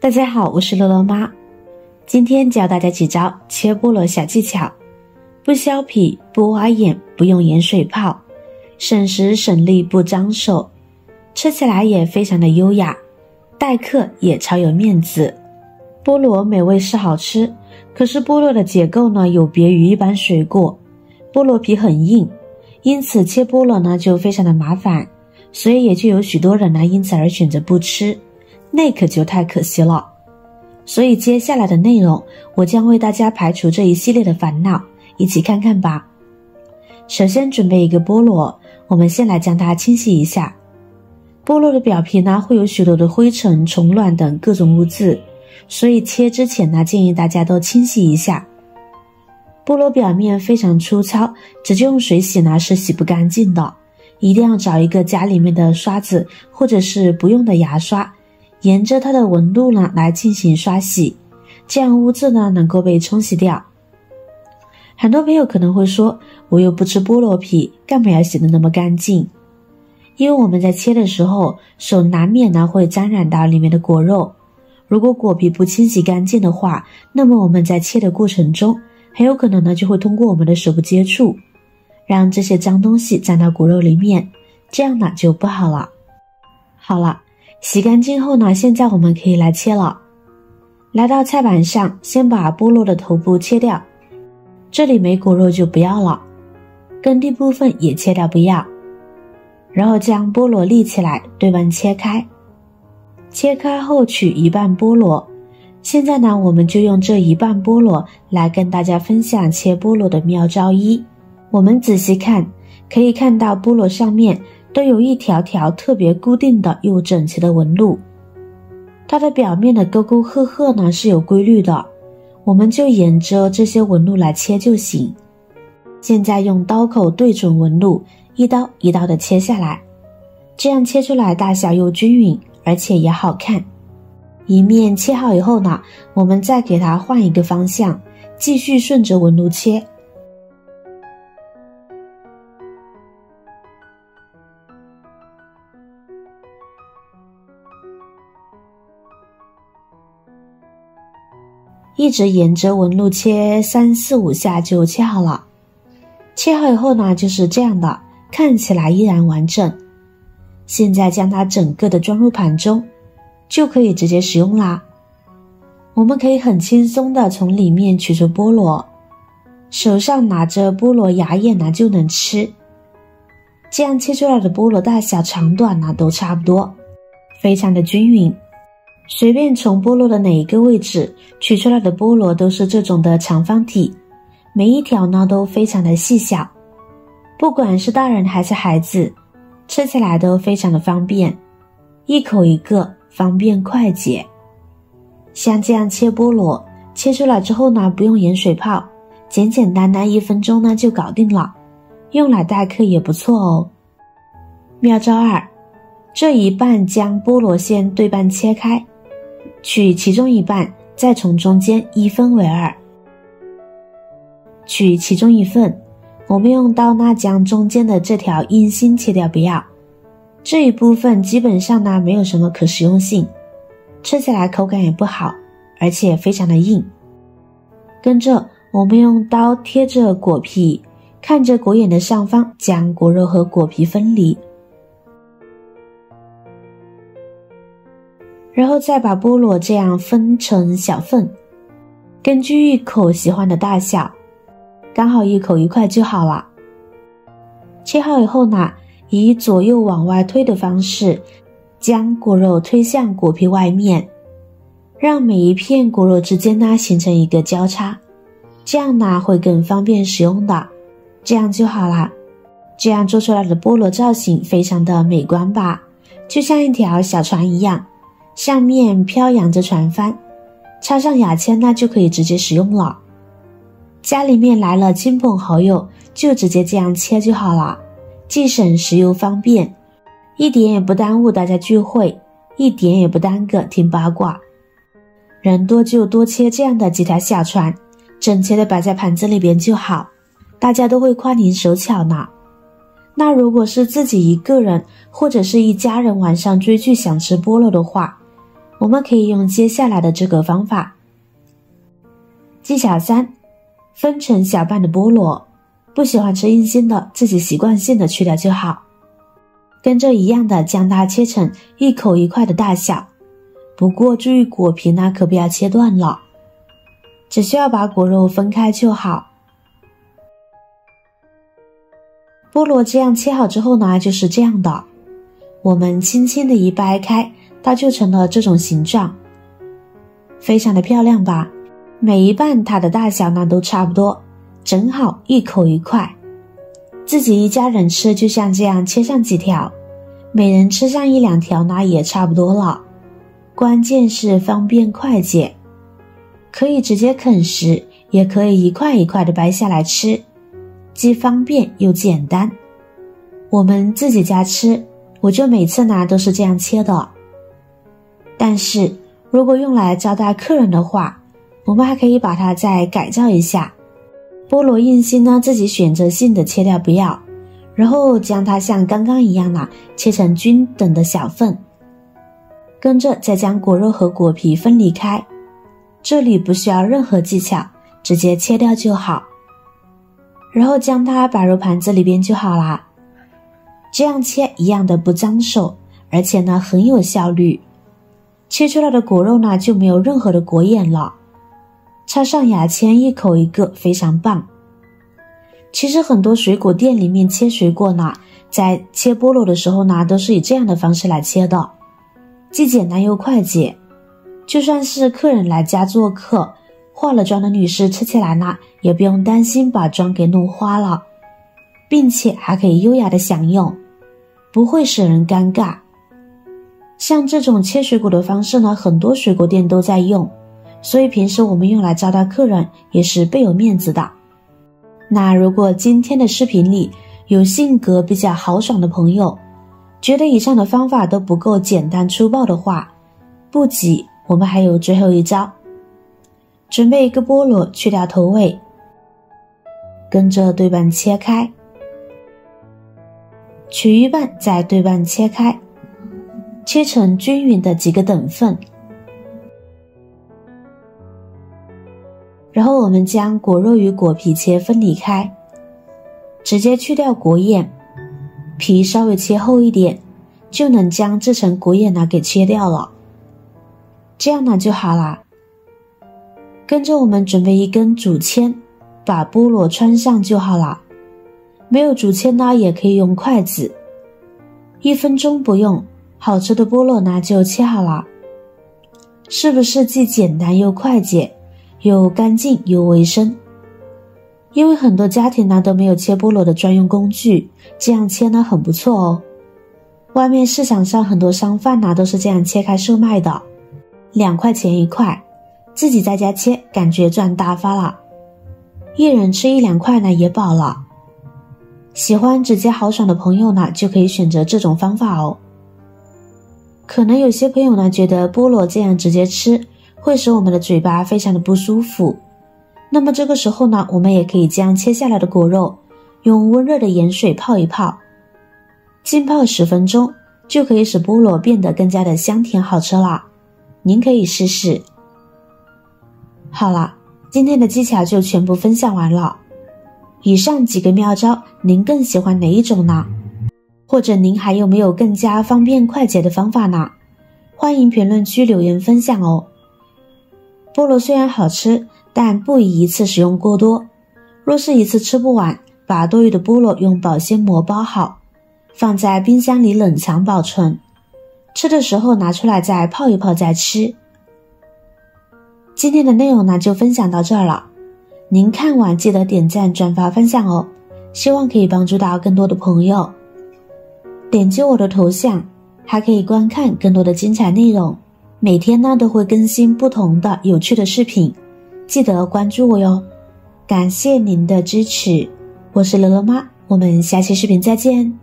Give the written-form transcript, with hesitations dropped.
大家好，我是乐乐妈。今天教大家几招切菠萝小技巧，不削皮，不挖眼，不用盐水泡，省时省力不脏手，吃起来也非常的优雅，待客也超有面子。菠萝美味是好吃，可是菠萝的结构呢有别于一般水果，菠萝皮很硬，因此切菠萝呢就非常的麻烦，所以也就有许多人呢因此而选择不吃，那可就太可惜了。所以接下来的内容，我将为大家排除这一系列的烦恼，一起看看吧。首先准备一个菠萝，我们先来将它清洗一下。菠萝的表皮呢会有许多的灰尘、虫卵等各种污渍，所以切之前呢建议大家都清洗一下。菠萝表面非常粗糙，直接用水洗呢是洗不干净的，一定要找一个家里面的刷子或者是不用的牙刷，沿着它的纹路呢来进行刷洗，这样污渍呢能够被冲洗掉。很多朋友可能会说，我又不吃菠萝皮，干嘛要洗得那么干净？因为我们在切的时候，手难免呢会沾染到里面的果肉，如果果皮不清洗干净的话，那么我们在切的过程中，很有可能呢就会通过我们的手部接触，让这些脏东西沾到果肉里面，这样呢就不好了。好了，洗干净后呢，现在我们可以来切了。来到菜板上，先把菠萝的头部切掉，这里没果肉就不要了，根蒂部分也切掉不要。然后将菠萝立起来，对半切开。切开后取一半菠萝。现在呢，我们就用这一半菠萝来跟大家分享切菠萝的妙招一。我们仔细看，可以看到菠萝上面都有一条条特别固定的又整齐的纹路，它的表面的沟沟壑壑呢是有规律的，我们就沿着这些纹路来切就行。现在用刀口对准纹路，一刀一刀的切下来，这样切出来大小又均匀，而且也好看。一面切好以后呢，我们再给它换一个方向，继续顺着纹路切。一直沿着纹路切3、4、5下就切好了。切好以后呢，就是这样的，看起来依然完整。现在将它整个的装入盘中，就可以直接食用啦。我们可以很轻松的从里面取出菠萝，手上拿着菠萝芽叶呢就能吃。这样切出来的菠萝大小长短呢都差不多，非常的均匀。随便从菠萝的哪一个位置取出来的菠萝都是这种的长方体，每一条呢都非常的细小，不管是大人还是孩子，吃起来都非常的方便，一口一个，方便快捷。像这样切菠萝，切出来之后呢不用盐水泡，简简单单1分钟呢就搞定了，用来待客也不错哦。妙招2，这一半将菠萝先对半切开，取其中一半，再从中间1分为2，取其中1份，我们用刀呢将中间的这条硬心切掉不要，这一部分基本上呢没有什么可食用性，吃起来口感也不好，而且非常的硬。跟着我们用刀贴着果皮，看着果眼的上方，将果肉和果皮分离，然后再把菠萝这样分成小份，根据一口喜欢的大小，刚好一口1块就好了。切好以后呢，以左右往外推的方式，将果肉推向果皮外面，让每一片果肉之间呢形成一个交叉，这样呢会更方便使用的，这样就好啦。这样做出来的菠萝造型非常的美观吧，就像一条小船一样，上面飘扬着船帆，插上牙签呢就可以直接使用了。家里面来了亲朋好友，就直接这样切就好了，既省时又方便，一点也不耽误大家聚会，一点也不耽搁听八卦。人多就多切这样的几条小船，整齐的摆在盘子里边就好，大家都会夸您手巧呢。那如果是自己一个人或者是一家人晚上追剧想吃菠萝的话，我们可以用接下来的这个方法。技巧3，分成小瓣的菠萝，不喜欢吃硬心的，自己习惯性的去掉就好。跟这一样的将它切成一口一块的大小，不过注意果皮呢可不要切断了，只需要把果肉分开就好。菠萝这样切好之后呢，就是这样的，我们轻轻的一掰开，它就成了这种形状，非常的漂亮吧。每一瓣它的大小呢都差不多，正好一口一块，自己一家人吃就像这样切上几条，每人吃上1-2条呢也差不多了。关键是方便快捷，可以直接啃食，也可以一块一块的掰下来吃，既方便又简单。我们自己家吃，我就每次呢都是这样切的。但是如果用来招待客人的话，我们还可以把它再改造一下。菠萝硬心呢自己选择性的切掉不要，然后将它像刚刚一样切成均等的小份，跟着再将果肉和果皮分离开，这里不需要任何技巧，直接切掉就好，然后将它摆入盘子里边就好啦。这样切一样的不脏手，而且呢很有效率，切出来的果肉呢就没有任何的果眼了，插上牙签一口一个，非常棒。其实很多水果店里面切水果呢，在切菠萝的时候呢都是以这样的方式来切的，既简单又快捷，就算是客人来家做客，化了妆的女士吃起来呢也不用担心把妆给弄花了，并且还可以优雅的享用，不会使人尴尬。像这种切水果的方式呢，很多水果店都在用，所以平时我们用来招待客人也是倍有面子的。那如果今天的视频里有性格比较豪爽的朋友，觉得以上的方法都不够简单粗暴的话，不急，我们还有最后一招。准备一个菠萝，去掉头尾，跟着对半切开，取一半再对半切开，切成均匀的几个等份。然后我们将果肉与果皮切分离开，直接去掉果眼，皮稍微切厚一点，就能将这层果眼呢给切掉了，这样呢就好啦。跟着我们准备一根竹签，把菠萝穿上就好了，没有竹签呢也可以用筷子，1分钟不用，好吃的菠萝呢就切好了。是不是既简单又快捷，又干净又卫生？因为很多家庭呢都没有切菠萝的专用工具，这样切呢很不错哦。外面市场上很多商贩呢都是这样切开售卖的，2块钱1块，自己在家切感觉赚大发了，一人吃1-2块呢也饱了。喜欢直接豪爽的朋友呢就可以选择这种方法哦。可能有些朋友呢觉得菠萝这样直接吃会使我们的嘴巴非常的不舒服，那么这个时候呢，我们也可以将切下来的果肉用温热的盐水泡一泡，浸泡10分钟，就可以使菠萝变得更加的香甜好吃了。您可以试试。好了，今天的技巧就全部分享完了。以上几个妙招，您更喜欢哪一种呢？或者您还有没有更加方便快捷的方法呢？欢迎评论区留言分享哦。菠萝虽然好吃，但不宜一次使用过多。若是一次吃不完，把多余的菠萝用保鲜膜包好，放在冰箱里冷藏保存。吃的时候拿出来再泡一泡再吃。今天的内容呢就分享到这儿了，您看完记得点赞、转发、分享哦，希望可以帮助到更多的朋友。点击我的头像，还可以观看更多的精彩内容。每天呢都会更新不同的有趣的视频，记得关注我哟。感谢您的支持，我是乐乐妈，我们下期视频再见。